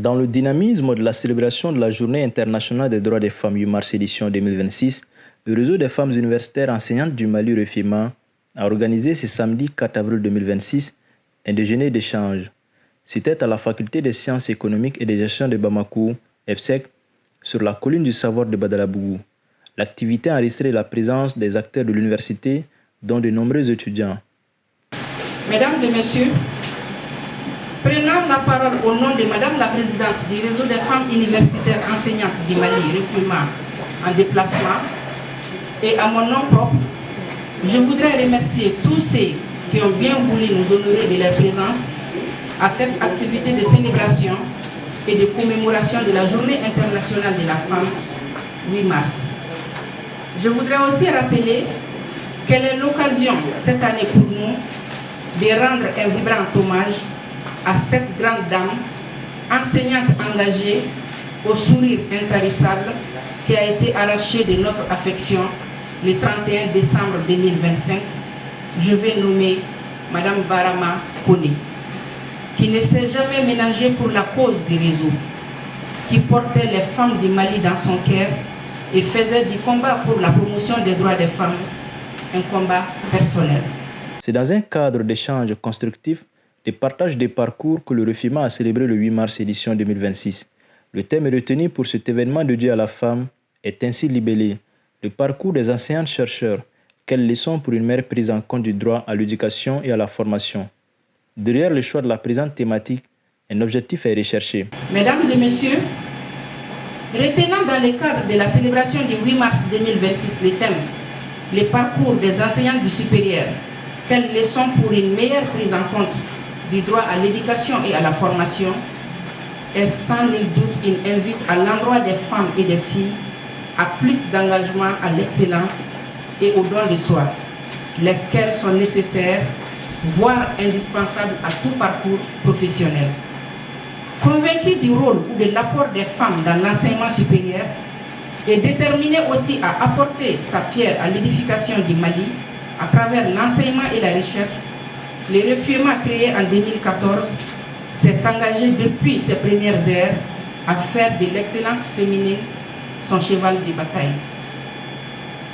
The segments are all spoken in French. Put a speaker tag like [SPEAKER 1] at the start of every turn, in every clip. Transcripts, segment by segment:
[SPEAKER 1] Dans le dynamisme de la célébration de la Journée internationale des droits des femmes 8 mars édition 2026, le réseau des femmes universitaires enseignantes du Mali REFIMA a organisé ce samedi 4 avril 2026 un déjeuner d'échange. C'était à la faculté des sciences économiques et de gestion de Bamako, EFSEC, sur la colline du savoir de Badalabougou. L'activité a enregistré la présence des acteurs de l'université, dont de nombreux étudiants.
[SPEAKER 2] Mesdames et messieurs, prenant la parole au nom de Madame la Présidente du réseau des femmes universitaires enseignantes du Mali, REFIMA, en déplacement, et à mon nom propre, je voudrais remercier tous ceux qui ont bien voulu nous honorer de leur présence à cette activité de célébration et de commémoration de la Journée internationale de la femme, 8 mars. Je voudrais aussi rappeler quelle est l'occasion cette année pour nous de rendre un vibrant hommage à cette grande dame, enseignante engagée, au sourire intarissable, qui a été arrachée de notre affection le 31 décembre 2025. Je vais nommer Madame Barama Kone, qui ne s'est jamais ménagée pour la cause du réseau, qui portait les femmes du Mali dans son cœur et faisait du combat pour la promotion des droits des femmes un combat personnel.
[SPEAKER 1] C'est dans un cadre d'échange constructif, de partage des parcours que le REFIMA a célébré le 8 mars édition 2026. Le thème retenu pour cet événement dédié à la femme est ainsi libellé « Le parcours des enseignantes-chercheurs, quelles leçons pour une meilleure prise en compte du droit à l'éducation et à la formation ». Derrière le choix de la présente thématique, un objectif est recherché.
[SPEAKER 2] Mesdames et messieurs, retenant dans le cadre de la célébration du 8 mars 2026 le thème « Les parcours des enseignantes du supérieur, quelles leçons pour une meilleure prise en compte du droit à l'éducation et à la formation » est sans nul doute une invite à l'endroit des femmes et des filles à plus d'engagement à l'excellence et au don de soi, lesquels sont nécessaires, voire indispensables à tout parcours professionnel. Convaincu du rôle ou de l'apport des femmes dans l'enseignement supérieur et déterminé aussi à apporter sa pierre à l'édification du Mali à travers l'enseignement et la recherche, le REFIMA créé en 2014 s'est engagé depuis ses premières heures à faire de l'excellence féminine son cheval de bataille.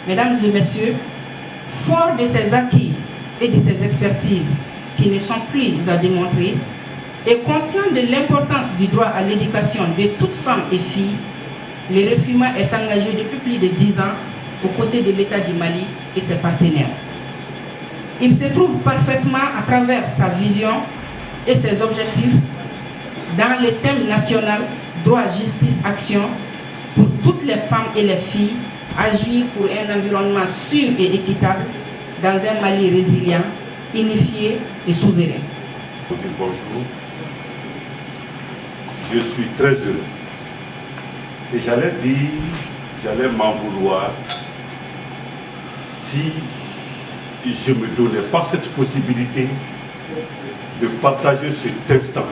[SPEAKER 2] Mesdames et messieurs, fort de ses acquis et de ses expertises qui ne sont plus à démontrer, et conscient de l'importance du droit à l'éducation de toutes femmes et filles, le REFIMA est engagé depuis plus de 10 ans aux côtés de l'État du Mali et ses partenaires. Il se trouve parfaitement à travers sa vision et ses objectifs dans le thème national droit, justice, action pour toutes les femmes et les filles, agir pour un environnement sûr et équitable dans un Mali résilient, unifié et souverain.
[SPEAKER 3] Bonjour, je suis très heureux et j'allais m'en vouloir si je ne me donnais pas cette possibilité de partager cet instant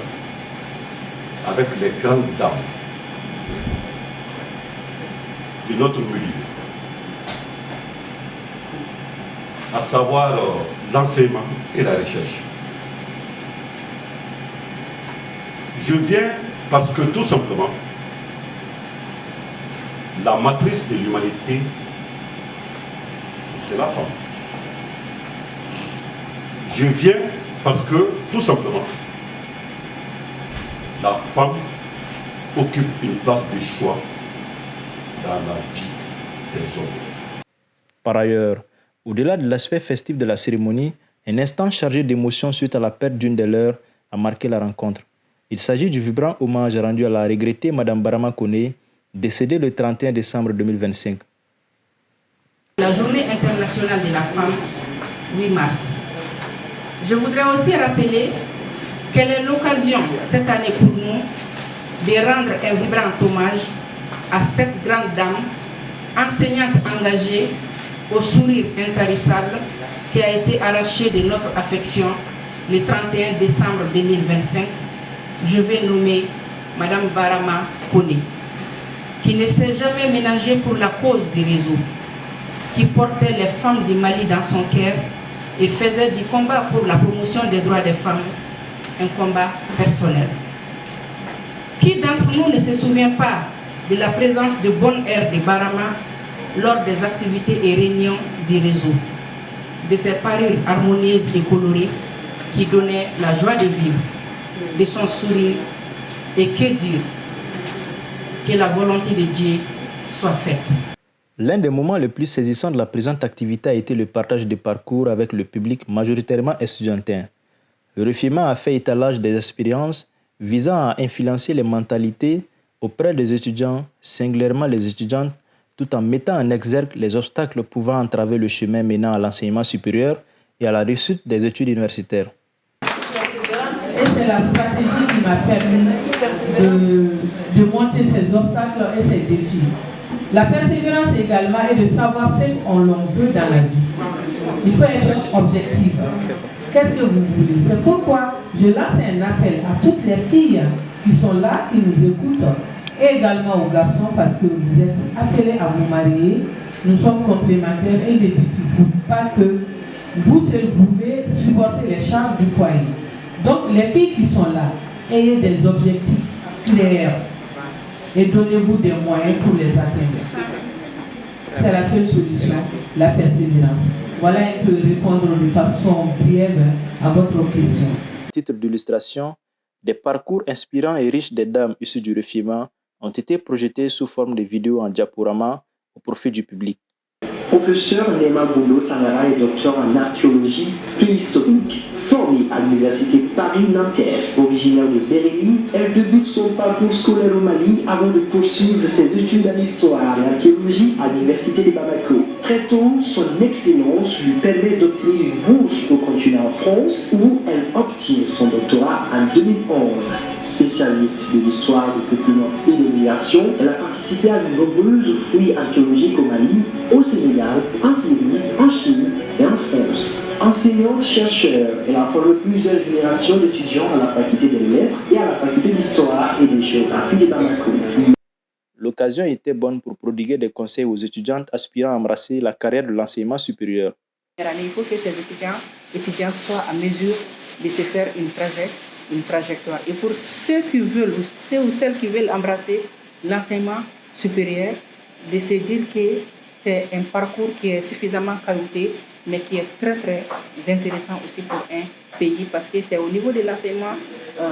[SPEAKER 3] avec les grandes dames de notre milieu, à savoir l'enseignement et la recherche. Je viens parce que tout simplement, la matrice de l'humanité, c'est la femme. Je viens parce que, tout simplement, la femme occupe une place de choix dans la vie des hommes.
[SPEAKER 1] Par ailleurs, au-delà de l'aspect festif de la cérémonie, un instant chargé d'émotions suite à la perte d'une des leurs a marqué la rencontre. Il s'agit du vibrant hommage rendu à la regrettée Madame Barama Kone, décédée le 31 décembre 2025.
[SPEAKER 2] La Journée internationale de la femme, 8 mars. Je voudrais aussi rappeler quelle est l'occasion cette année pour nous de rendre un vibrant hommage à cette grande dame, enseignante engagée, au sourire intarissable, qui a été arrachée de notre affection le 31 décembre 2025. Je vais nommer Madame Barama Kone, qui ne s'est jamais ménagée pour la cause du réseau, qui portait les femmes du Mali dans son cœur et faisait du combat pour la promotion des droits des femmes un combat personnel. Qui d'entre nous ne se souvient pas de la présence de bonne air de Barama lors des activités et réunions du réseau, de ses parures harmonieuses et colorées qui donnaient la joie de vivre, de son sourire, et que dire, que la volonté de Dieu soit faite.
[SPEAKER 1] L'un des moments les plus saisissants de la présente activité a été le partage de parcours avec le public majoritairement estudiantin. Le Refima a fait étalage des expériences visant à influencer les mentalités auprès des étudiants, singulièrement les étudiantes, tout en mettant en exergue les obstacles pouvant entraver le chemin menant à l'enseignement supérieur et à la réussite des études universitaires.
[SPEAKER 4] Et c'est la stratégie qui m'a permis de monter ces obstacles et ces défis. La persévérance également est de savoir ce qu'on veut dans la vie. Il faut être objectif. Qu'est-ce que vous voulez? C'est pourquoi je lance un appel à toutes les filles qui sont là, qui nous écoutent, et également aux garçons, parce que vous êtes appelés à vous marier. Nous sommes complémentaires et ne dites-vous pas que vous seuls pouvez supporter les charges du foyer. Donc les filles qui sont là, ayez des objectifs clairs et donnez-vous des moyens pour les atteindre. C'est la seule solution, la persévérance. Voilà un peu répondre de façon brève à votre question.
[SPEAKER 1] Titre d'illustration, des parcours inspirants et riches des dames issues du Refima ont été projetés sous forme de vidéos en diaporama au profit du public.
[SPEAKER 5] Professeur Nema Boulot Tangara est docteur en archéologie préhistorique. Formée à l'université Paris-Nanterre, originaire de Béréli, elle débute son parcours scolaire au Mali avant de poursuivre ses études en histoire et archéologie à l'université de Bamako. Très tôt, son excellence lui permet d'obtenir une bourse pour continuer en France, où elle obtient son doctorat en 2011. Spécialiste de l'histoire du peuplement et de l'immigration, elle a participé à de nombreuses fouilles archéologiques au Mali, au Sénégal, en Syrie, en Chine et en France. Enseignante-chercheur, elle a formé plusieurs générations d'étudiants à la faculté des lettres et à la faculté d'histoire et de géographie de Bamako.
[SPEAKER 1] L'occasion était bonne pour prodiguer des conseils aux étudiantes aspirant à embrasser la carrière de l'enseignement supérieur.
[SPEAKER 2] Il faut que ces étudiants soient à mesure de se faire une trajectoire. Et pour ceux ou celles qui veulent embrasser l'enseignement supérieur, de se dire que c'est un parcours qui est suffisamment caillouté, mais qui est très très intéressant aussi pour un pays, parce que c'est au niveau de l'enseignement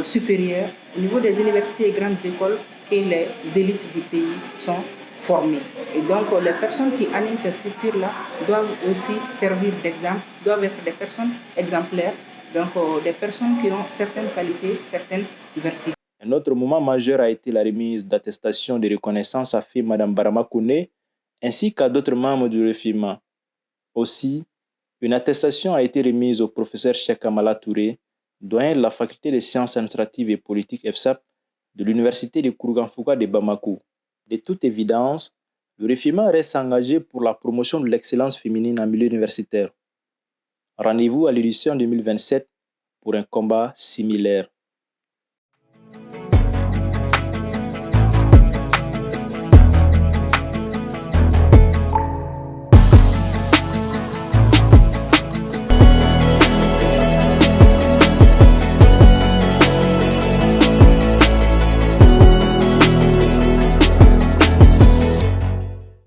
[SPEAKER 2] supérieur, au niveau des universités et grandes écoles, que les élites du pays sont formées. Et donc les personnes qui animent ces structures-là doivent aussi servir d'exemple, doivent être des personnes exemplaires, donc des personnes qui ont certaines qualités, certaines vertus.
[SPEAKER 1] Un autre moment majeur a été la remise d'attestation de reconnaissance à fille Mme Barama Kone, ainsi qu'à d'autres membres du Refima. Aussi, une attestation a été remise au professeur Cheikh Amala Touré, doyen de la faculté des sciences administratives et politiques FSAP de l'université de Kourouganfouka de Bamako. De toute évidence, le Refima reste engagé pour la promotion de l'excellence féminine en milieu universitaire. Rendez-vous à l'édition 2027 pour un combat similaire.